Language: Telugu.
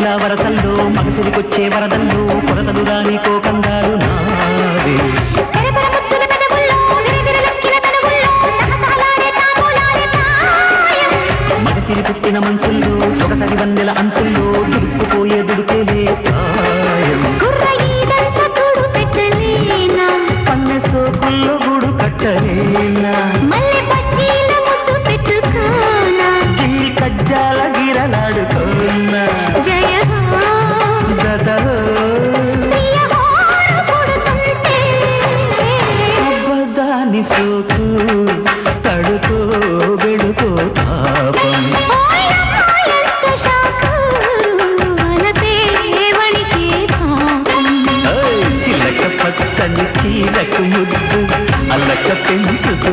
మహిళా వరసల్లో మగసిరికొచ్చే వరదల్లో కొరతలు రాని కోకందాలు నాదే మగసిరి పుట్టిన మనసుల్లో సొగసరి వన్నెల అంచుల్లో దుడుక్కుపోయే దుడుకేలే ప్రాయం పన్నె సోకుల్లో గుడు కట్టలేనా గిల్లి కజ్జాల గిరలాడుకోనా అబ్బదాని సోకు తడుకో వెడుకో పాపం చిలక పచ్చని చీలకు ముద్దు అల్లక పెంచుతూ